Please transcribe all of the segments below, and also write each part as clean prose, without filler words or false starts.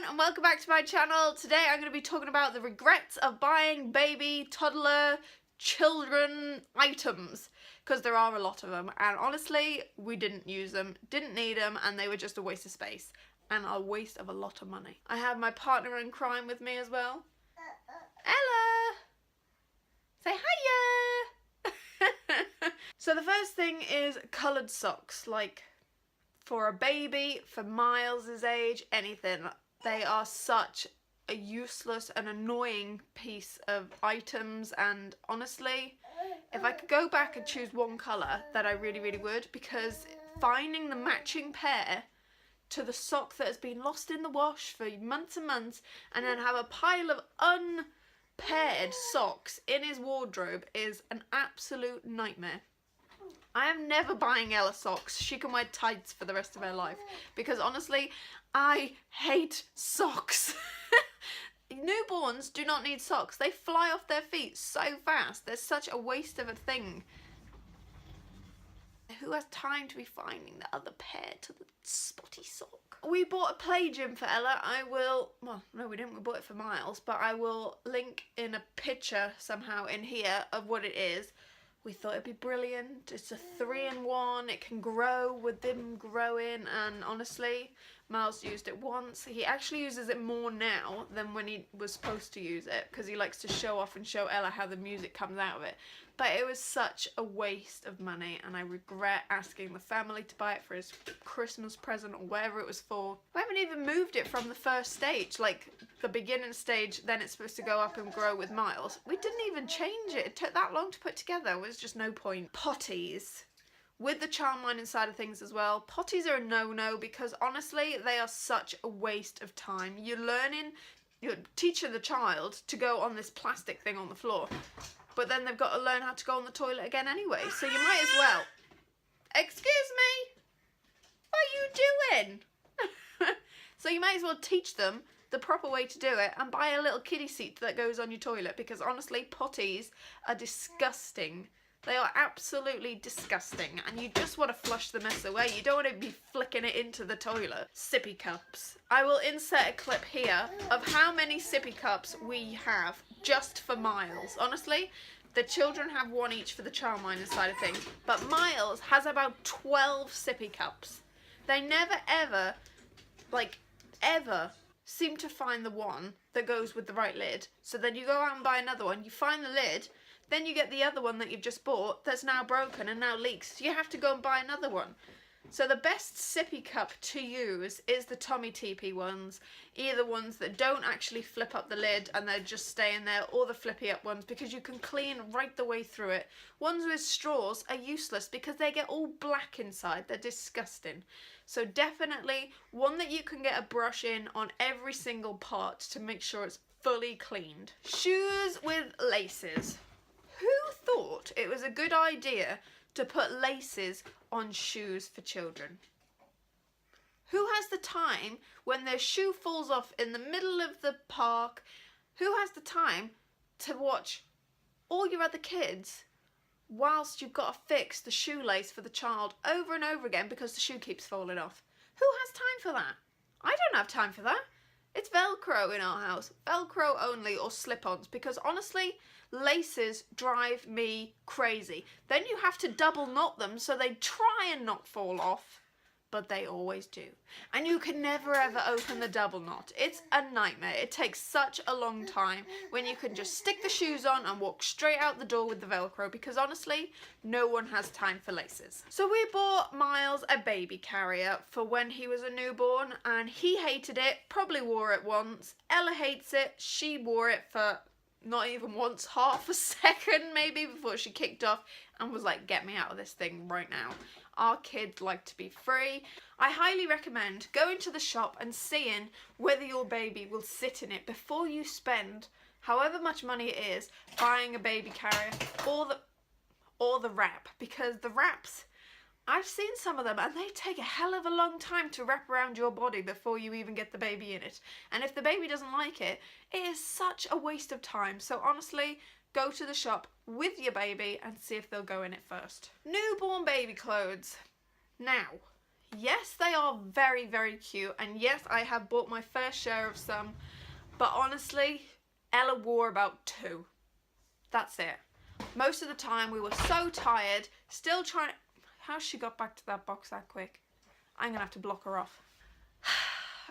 and welcome back to my channel. Today I'm going to be talking about the regrets of buying baby, toddler, children items, because there are a lot of them, and honestly we didn't use them, didn't need them, and they were just a waste of space and a waste of a lot of money. I have my partner in crime with me as well. Ella! Say hiya! So the first thing is coloured socks, like for a baby, for Miles' age, anything. They are such a useless and annoying piece of items, and honestly, if I could go back and choose one colour, that I really would, because finding the matching pair to the sock that has been lost in the wash for months and months, and then have a pile of unpaired socks in his wardrobe is an absolute nightmare. I am never buying Ella socks. She can wear tights for the rest of her life, because honestly, I hate socks. Newborns do not need socks. They fly off their feet so fast. They're such a waste of a thing. Who has time to be finding the other pair to the spotty sock? We bought a play gym for Ella. Well, no we didn't, we bought it for Miles, but I will link in a picture somehow in here of what it is. We thought it'd be brilliant. It's a 3-in-1. It can grow with them growing, and honestly, Miles used it once. He actually uses it more now than when he was supposed to use it, because he likes to show off and show Ella how the music comes out of it. But it was such a waste of money, and I regret asking the family to buy it for his Christmas present or whatever it was for. We haven't even moved it from the first stage, like the beginning stage, then it's supposed to go up and grow with Miles. We didn't even change it. It took that long to put together. There was just no point. Potties. With the Childminder side of things as well, potties are a no-no, because honestly, they are such a waste of time. You're teaching the child to go on this plastic thing on the floor, but then they've got to learn how to go on the toilet again anyway, so you might as well. Excuse me? What are you doing? So you might as well teach them the proper way to do it and buy a little kiddie seat that goes on your toilet, because honestly, potties are disgusting. They are absolutely disgusting, and you just want to flush the mess away. You don't want to be flicking it into the toilet. Sippy cups. I will insert a clip here of how many sippy cups we have just for Miles. Honestly, the children have one each for the Childminder side of things, but Miles has about 12 sippy cups. They never ever, ever seem to find the one that goes with the right lid. So then you go out and buy another one, you find the lid, then you get the other one that you've just bought that's now broken and now leaks. So you have to go and buy another one. So the best sippy cup to use is the Tommy Teepee ones. Either ones that don't actually flip up the lid and they're just staying there, or the flippy up ones, because you can clean right the way through it. Ones with straws are useless because they get all black inside. They're disgusting. So definitely one that you can get a brush in on every single part to make sure it's fully cleaned. Shoes with laces. Who thought it was a good idea to put laces on shoes for children? Who has the time when their shoe falls off in the middle of the park? Who has the time to watch all your other kids whilst you've got to fix the shoelace for the child over and over again because the shoe keeps falling off? Who has time for that? I don't have time for that. It's Velcro in our house. Velcro only, or slip-ons, because honestly, laces drive me crazy. Then you have to double knot them so they try and not fall off, but they always do. And you can never ever open the double knot. It's a nightmare. It takes such a long time when you can just stick the shoes on and walk straight out the door with the Velcro, because honestly, no one has time for laces. So we bought Miles a baby carrier for when he was a newborn, and he hated it, probably wore it once. Ella hates it. She wore it for not even once, half a second maybe, before she kicked off and was like, get me out of this thing right now. Our kids like to be free. I highly recommend going to the shop and seeing whether your baby will sit in it before you spend however much money it is buying a baby carrier or the wrap, because the wraps, I've seen some of them and they take a hell of a long time to wrap around your body before you even get the baby in it. And if the baby doesn't like it, it is such a waste of time. So honestly, go to the shop with your baby and see if they'll go in it first. Newborn baby clothes. Now, Yes, they are very, very cute, and yes, I have bought my fair share of some, but honestly, Ella wore about 2. That's it. Most of the time we were so tired, still trying to... How she got back to that box that quick? I'm gonna have to block her off.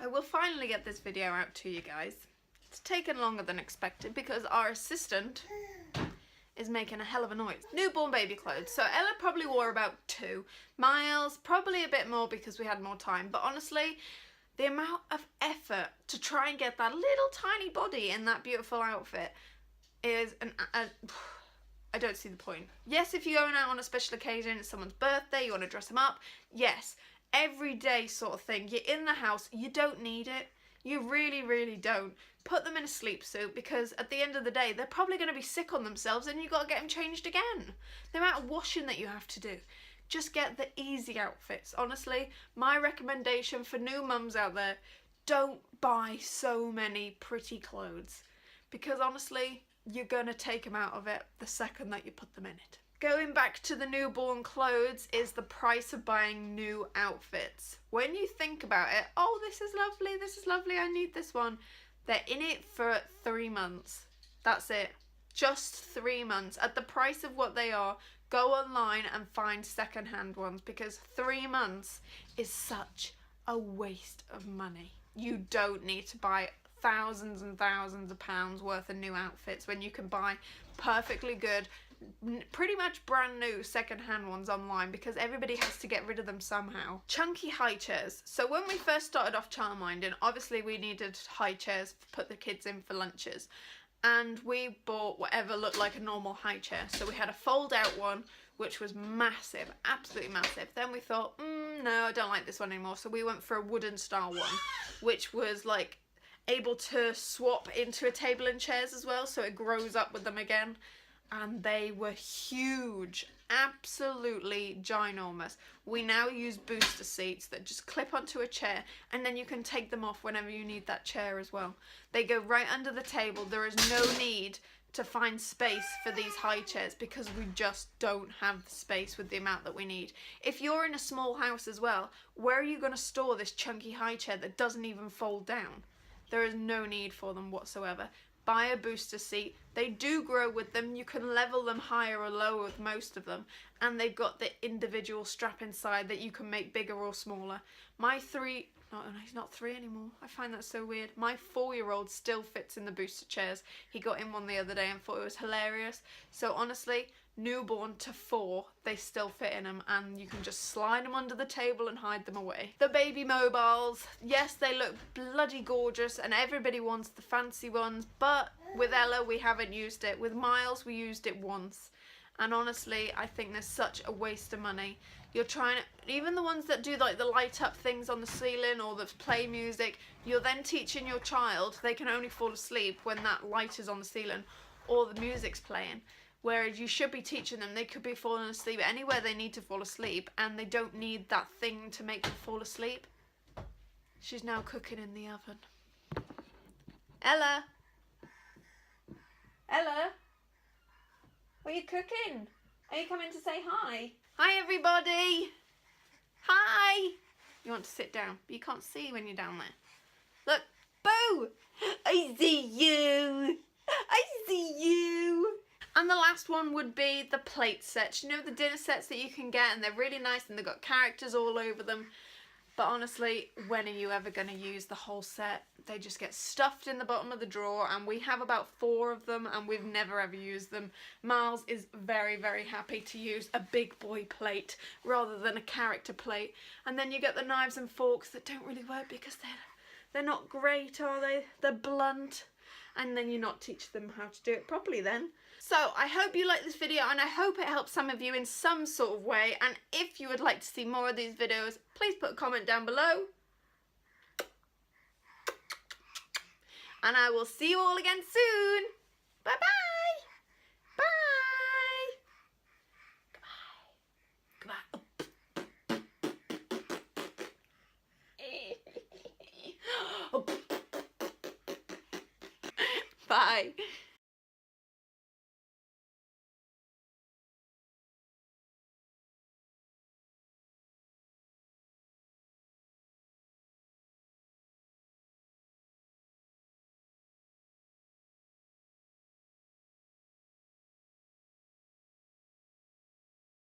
I will finally get this video out to you guys. It's taken longer than expected because our assistant is making a hell of a noise. Newborn baby clothes. So Ella probably wore about 2. Miles, probably a bit more because we had more time. But honestly, the amount of effort to try and get that little tiny body in that beautiful outfit is I don't see the point. Yes, if you're going out on a special occasion, it's someone's birthday, you want to dress them up. Yes, everyday sort of thing. You're in the house, you don't need it. You really, really don't. Put them in a sleep suit because at the end of the day, they're probably going to be sick on themselves and you've got to get them changed again. The amount of washing that you have to do. Just get the easy outfits. Honestly, my recommendation for new mums out there, don't buy so many pretty clothes. Because honestly, you're going to take them out of it the second that you put them in it. Going back to the newborn clothes is the price of buying new outfits. When you think about it, oh, this is lovely, I need this one. They're in it for 3 months. That's it. Just 3 months. At the price of what they are, go online and find second-hand ones because 3 months is such a waste of money. You don't need to buy thousands and thousands of pounds worth of new outfits when you can buy perfectly good, pretty much brand new second-hand ones online because everybody has to get rid of them somehow. Chunky high chairs. So when we first started off childminding, obviously we needed high chairs to put the kids in for lunches, and we bought whatever looked like a normal high chair. So we had a fold-out one which was massive, absolutely massive. Then we thought, no, I don't like this one anymore, so we went for a wooden style one which was like able to swap into a table and chairs as well, so it grows up with them again. And they were huge, absolutely ginormous. We now use booster seats that just clip onto a chair and then you can take them off whenever you need that chair as well. They go right under the table. There is no need to find space for these high chairs because we just don't have the space with the amount that we need. If you're in a small house as well, where are you going to store this chunky high chair that doesn't even fold down? There is no need for them whatsoever. Buy a booster seat. They do grow with them. You can level them higher or lower with most of them. And they've got the individual strap inside that you can make bigger or smaller. My he's not 3 anymore. I find that so weird. My 4-year-old still fits in the booster chairs. He got in one the other day and thought it was hilarious. So honestly, newborn to 4, they still fit in them and you can just slide them under the table and hide them away. The baby mobiles, yes, they look bloody gorgeous and everybody wants the fancy ones, but with Ella we haven't used it. With Miles we used it once, and honestly I think there's such a waste of money. You're trying to, even the ones that do like the light up things on the ceiling or that play music, you're then teaching your child they can only fall asleep when that light is on the ceiling or the music's playing. Whereas you should be teaching them they could be falling asleep anywhere they need to fall asleep and they don't need that thing to make them fall asleep. She's now cooking in the oven. Ella? Ella? What are you cooking? Are you coming to say hi? Hi everybody! Hi! You want to sit down, but you can't see when you're down there. Look, Boo! I see you! I see you! And the last one would be the plate sets. You know, the dinner sets that you can get and they're really nice and they've got characters all over them. But honestly, when are you ever going to use the whole set? They just get stuffed in the bottom of the drawer and we have about 4 of them and we've never ever used them. Miles is very, very happy to use a big boy plate rather than a character plate. And then you get the knives and forks that don't really work because they're not great, are they? They're blunt. And then you're not teaching them how to do it properly then. So I hope you like this video and I hope it helps some of you in some sort of way, and if you would like to see more of these videos, please put a comment down below. And I will see you all again soon. Bye bye. Bye. Goodbye. Goodbye. Bye.